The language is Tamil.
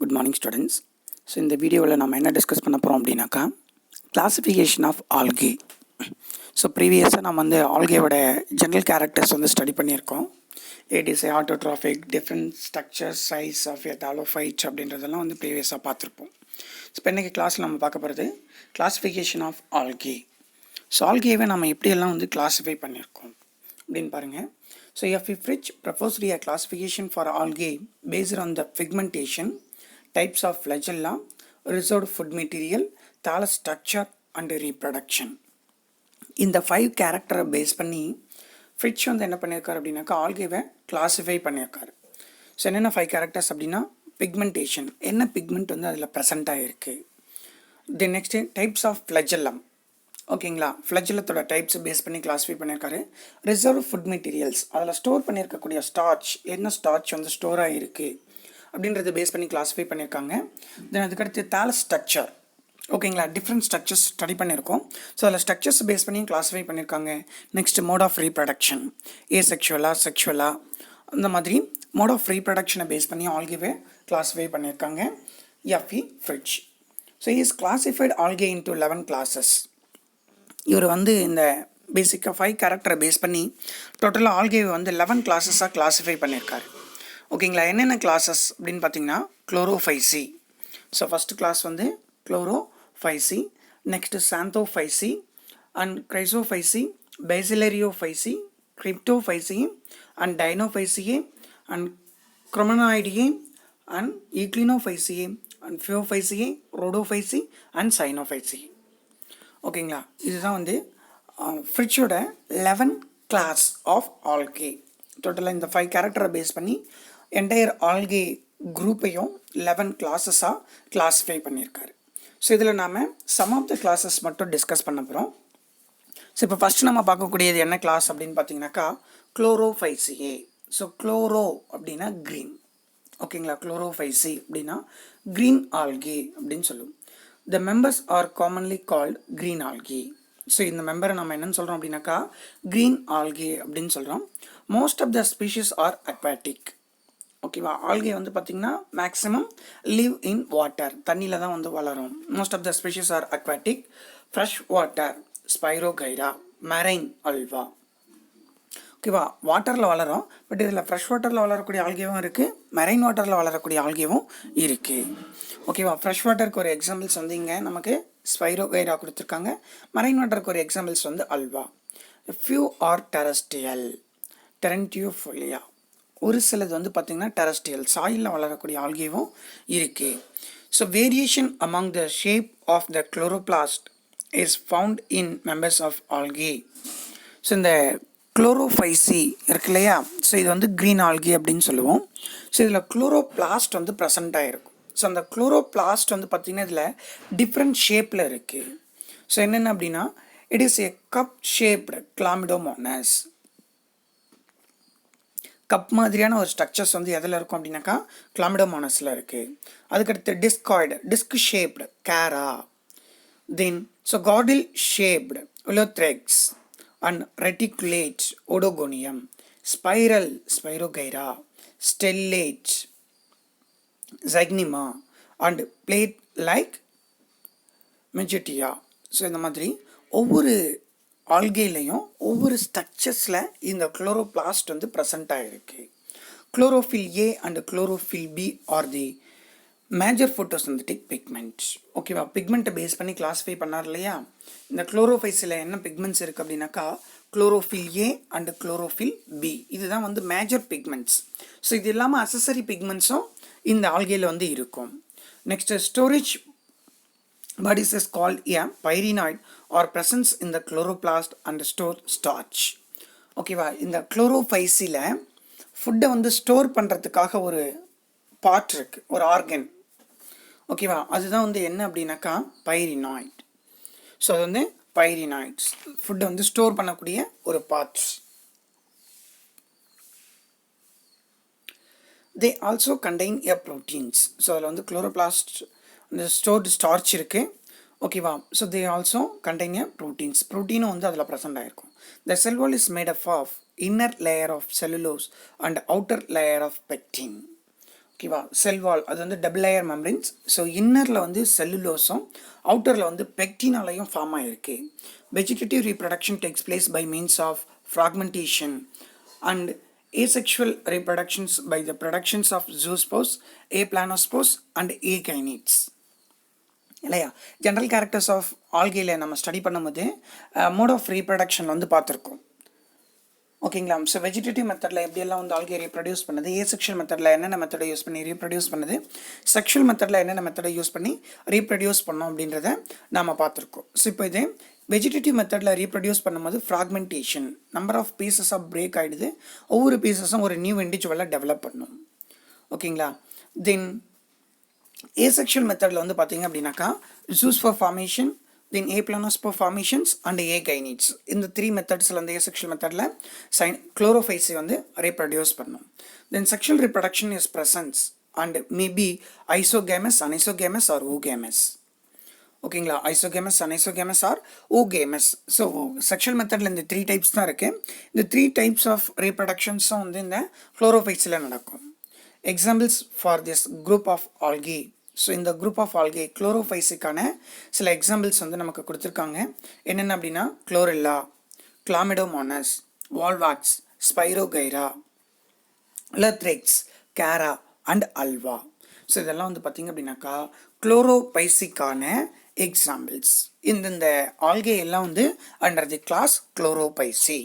Good morning students. So இந்த வீடியோவில் நம்ம என்ன டிஸ்கஸ் பண்ண போகிறோம் அப்படின்னாக்கா கிளாசிஃபிகேஷன் ஆஃப் ஆல்கே. ஸோ ப்ரீவியஸாக நம்ம வந்து ஆல்கேவோட ஜென்ரல் கேரக்டர்ஸ் வந்து ஸ்டடி பண்ணியிருக்கோம். It is autotrophic, different structure, size of a thallophytes அப்படின்றதெல்லாம் வந்து ப்ரீவியஸாக பார்த்துருப்போம். ஸோ இப்போ இன்றைக்கி கிளாஸில் நம்ம பார்க்க போகிறது கிளாசிஃபிகேஷன் ஆஃப் ஆல்கே. ஸோ ஆல்கேவை நம்ம எப்படியெல்லாம் வந்து கிளாஸிஃபை பண்ணியிருக்கோம் அப்படின்னு பாருங்கள். So a Fritsch proposed a classification for algae based on the pigmentation, types of flagella, reserved food material, thallus structure and reproduction. இந்த 5 கேரக்டரை பேஸ் பண்ணி ஃப்ரிட்ஜ் வந்து என்ன பண்ணியிருக்காரு அப்படின்னாக்கா ஆல்கேவை கிளாஸிஃபை பண்ணியிருக்காரு. ஸோ என்னென்ன 5 கேரக்டர்ஸ் அப்படின்னா பிக்மெண்டேஷன், என்ன பிக்மெண்ட் வந்து அதில் ப்ரெசண்ட்டாக இருக்குது. Then next types of flagellum, ஓகேங்களா, ஃப்ளஜெல்லத்தோட டைப்ஸை பேஸ் பண்ணி கிளாஸிஃபை பண்ணியிருக்காரு. ரிசர்வ் ஃபுட் மெட்டீரியல்ஸ், அதில் ஸ்டோர் பண்ணியிருக்கக்கூடிய ஸ்டார்ச், என்ன ஸ்டார்ச் வந்து ஸ்டோர் ஆகிருக்கு அப்படின்றத பேஸ் பண்ணி கிளாஸிஃபை பண்ணியிருக்காங்க. தென் அதுக்கடுத்து தாலஸ் ஸ்ட்ரக்சர், ஓகேங்களா, டிஃப்ரெண்ட் ஸ்ட்ரக்சர்ஸ் ஸ்டடி பண்ணியிருக்கோம். ஸோ அதில் ஸ்ட்ரக்சர்ஸ் பேஸ் பண்ணி கிளாஸிஃபை பண்ணியிருக்காங்க. நெக்ஸ்ட் மோட் ஆஃப் ரீப்ரொடக்ஷன், ஏசெக்சுவலா செக்ஷுவலா, அந்த மாதிரி மோட் ஆஃப் ரீப்ரொடக்ஷனை பேஸ் பண்ணி ஆல்கேவை கிளாஸிஃபை பண்ணியிருக்காங்க FE Fritsch. So is classified algae into 11 classes. இவர் வந்து இந்த பேசிக்காக 5 கேரக்டரை பேஸ் பண்ணி டோட்டலாக ஆல்கேவை வந்து 11 கிளாஸஸாக கிளாஸிஃபை பண்ணியிருக்காரு. ஓகேங்களா, என்னென்ன கிளாஸஸ் அப்படின்னு பார்த்தீங்கன்னா குளோரோஃபைசி. ஸோ ஃபஸ்ட்டு கிளாஸ் வந்து Chlorophyceae, next Xanthophyceae and Chrysophyceae, Bacillariophyceae, Cryptophyceae and Dinophyceae and Chloromonadineae and Euglenophyceae and Phaeophyceae, Rhodophyceae and Cyanophyceae. ஓகேங்களா, இதுதான் வந்து ஃப்ரிட்ஜோட 11 கிளாஸ் ஆஃப் ஆல்கே. டோட்டலாக இந்த 5 கேரக்டரை பேஸ் பண்ணி என்டையர் ஆல்கே குரூப்பையும் 11 கிளாஸஸாக கிளாஸிஃபை பண்ணியிருக்காரு. ஸோ இதில் நாம் சம் ஆஃப் த கிளாஸஸ் மட்டும் டிஸ்கஸ் பண்ண போகிறோம். ஸோ இப்போ ஃபஸ்ட்டு நம்ம பார்க்கக்கூடியது என்ன கிளாஸ் அப்படின்னு பார்த்தீங்கன்னாக்கா குளோரோஃபைசியே. ஸோ குளோரோ அப்படின்னா க்ரீன், ஓகேங்களா, குளோரோஃபைசி அப்படின்னா க்ரீன் ஆல்கே அப்படின்னு சொல்லுவோம். The members are commonly called green algae. So இந்த மெம்பரை நம்ம என்னென்னு சொல்கிறோம் அப்படின்னாக்கா க்ரீன் ஆல்கே அப்படின்னு சொல்கிறோம். Most of the species are aquatic. ஓகேவா, ஆல்கே வந்து பார்த்திங்கன்னா மேக்ஸிமம் லிவ் இன் வாட்டர், தண்ணியில் தான் வந்து வளரும். Most of the species are aquatic. Fresh water Spirogyra, marine Ulva. ஓகேவா, வாட்டரில் வளரும், பட் இதில் ஃப்ரெஷ் வாட்டரில் வளரக்கூடிய ஆல்கேவும் இருக்குது, மெரைன் வாட்டரில் வளரக்கூடிய ஆல்கேவும் இருக்குது. ஓகேவா, ஃப்ரெஷ் வாட்டருக்கு ஒரு எக்ஸாம்பிள்ஸ் வந்து இங்கே நமக்கு ஸ்பைரோகைரா கொடுத்துருக்காங்க. மெரைன் வாட்டருக்கு ஒரு எக்ஸாம்பிள்ஸ் வந்து ulva. Few are terrestrial, trentepohlia. ஒரு சிலது வந்து பார்த்திங்கன்னா டெரஸ்ட்ரியல், சாயிலில் வளரக்கூடிய ஆல்கேவும் இருக்குது. So variation among the shape of the chloroplast is found in members of algae. So இந்த குளோரோஃபைசி இருக்கு இல்லையா, ஸோ இது வந்து க்ரீன் ஆல்கே அப்படின்னு சொல்லுவோம். ஸோ இதில் குளோரோபிளாஸ்ட் வந்து ப்ரெசண்ட் ஆகிருக்கும். ஸோ அந்த குளோரோபிளாஸ்ட் வந்து பார்த்திங்கன்னா இதில் டிஃப்ரெண்ட் ஷேப்பில் இருக்குது. ஸோ என்னென்ன அப்படின்னா it is a cup shaped Chlamydomonas. Cup மாதிரியான ஒரு ஸ்ட்ரக்சர்ஸ் வந்து எதில் இருக்கும் அப்படின்னாக்கா கிளாமிடோமோனஸில் இருக்குது. அதுக்கடுத்து டிஸ்காய்டு, டிஸ்க் ஷேப்டு கேரா. தென் ஸோ கார்டில் shaped உலோத்ரெக்ஸ் and reticulate Odogonium, spiral Spirogyra, stellate Zygnema and plate like Megetia. So இந்த மாதிரி ஒவ்வொரு ஆல்கேலையும் ஒவ்வொரு ஸ்ட்ரக்சர்ஸில் இந்த குளோரோபிளாஸ்ட் வந்து ப்ரெசண்ட் ஆகிருக்கு. Chlorophyll A and chlorophyll B are the major photosynthetic pigments. ஓகேவா, பிக்மெண்ட்டை பேஸ் பண்ணி கிளாஸிஃபை பண்ணார் இல்லையா. இந்த குளோரோஃபைஸில் என்ன பிக்மெண்ட்ஸ் இருக்குது அப்படின்னாக்கா chlorophyll A and chlorophyll B, இதுதான் வந்து மேஜர் பிக்மெண்ட்ஸ். ஸோ இது இல்லாமல் அசசரி பிக்மெண்ட்ஸும் இந்த ஆல்கேல வந்து இருக்கும். Next storage bodies is called a pyrenoid or presence in the chloroplast and store starch. ஓகேவா, இந்த குளோரோஃபைஸில் ஃபுட்டை வந்து ஸ்டோர் பண்ணுறதுக்காக ஒரு பார்ட் இருக்குது, ஒரு ஆர்கன். ஓகேவா, அதுதான் வந்து என்ன அப்படின்னாக்கா பைரினாய்ட். ஸோ அது வந்து பைரினாய்ட்ஸ் ஃபுட்டை வந்து ஸ்டோர் பண்ணக்கூடிய ஒரு parts. They also contain a proteins. So அதில் வந்து குளோரோபிளாஸ்ட் அந்த ஸ்டோர்டு ஸ்டார்ச் இருக்குது. ஓகேவா, so they also contain a proteins, ப்ரோட்டீனும் வந்து அதில் ப்ரெசென்ட் ஆகிருக்கும். The cell wall is made up of inner layer of cellulose and outer layer of pectin. ஓகேவா. செல் வால் அது வந்து டபுள் லேயர் மெம்பரின்ஸ். ஸோ இன்னரில் வந்து செல்லுலோஸும் அவுட்டரில் வந்து பெக்டினாலையும் ஃபார்ம் ஆகிருக்கு. Vegetative reproduction takes place by means of fragmentation and asexual reproductions by the productions of zoospores, aplanospores and akinets. இல்லையா. ஜென்ரல் கேரக்டர்ஸ் ஆஃப் ஆல்கேல நம்ம ஸ்டடி பண்ணும்போது மோட் ஆஃப் ரீப்ரொடக்ஷன் வந்து பார்த்துருக்கோம். ஓகேங்களா. ஸோ வெஜிடேட்டிவ் மெத்தடில் எப்படியெல்லாம் வந்து ஆல்கே ரீப்ரொடியூஸ் பண்ணுது, ஏசெக்ஷுவல் மெத்தடில் என்னென்ன மெத்தடை யூஸ் பண்ணி ரீப்ரொடியூஸ் பண்ணுது, செக்ஷுவல் மெத்தடில் என்னென்ன மெத்தடை யூஸ் பண்ணி ரீப்ரொடியூஸ் பண்ணோம் அப்படின்றத நாம் பார்த்துருக்கோம். ஸோ இப்போ இது வெஜிடேட்டிவ் மெத்தடில் ரீப்ரொடியூஸ் பண்ணும்போது fragmentation, number of pieces of break ஆகிடுது. ஒவ்வொரு பீசஸும் ஒரு நியூ இண்டிவிஜுவலாக டெவலப் பண்ணும். ஓகேங்களா. தென் ஏசெக்ஷுவல் மெத்தடில் வந்து பார்த்தீங்க அப்படின்னாக்கா zoospore formation, then aplanospore formations and akinets. இந்த 3 மெத்தட்ஸில் வந்து asexual மெத்தடில் குளோரோஃபைஸை வந்து ரீப்ரொடியூஸ் பண்ணும். Then sexual reproduction is presence and maybe isogamous, anisogamous or oogamous. ஓகேங்களா. Isogamous, anisogamous or oogamous. So sexual மெத்தடில் இந்த 3 டைப்ஸ் தான் இருக்குது. இந்த 3 டைப்ஸ் ஆஃப் ரீப்ரொடக்ஷன்ஸும் வந்து இந்த குளோரோஃபைஸில் நடக்கும். Examples for this group of algae. So இந்த குரூப் ஆஃப் ஆல்கே குளோரோஃபைஸுக்கான சில எக்ஸாம்பிள்ஸ் வந்து நமக்கு கொடுத்துருக்காங்க. என்னென்ன அப்படின்னா Chlorella, Chlamydomonas, Volvox, Spirogyra, ulothrix, Chara and ulva. So இதெல்லாம் வந்து பார்த்திங்க அப்படின்னாக்கா குளோரோபைஸிக்கான எக்ஸாம்பிள்ஸ். இந்த ஆல்கே எல்லாம் வந்து அண்டர் தி கிளாஸ் குளோரோபைசி.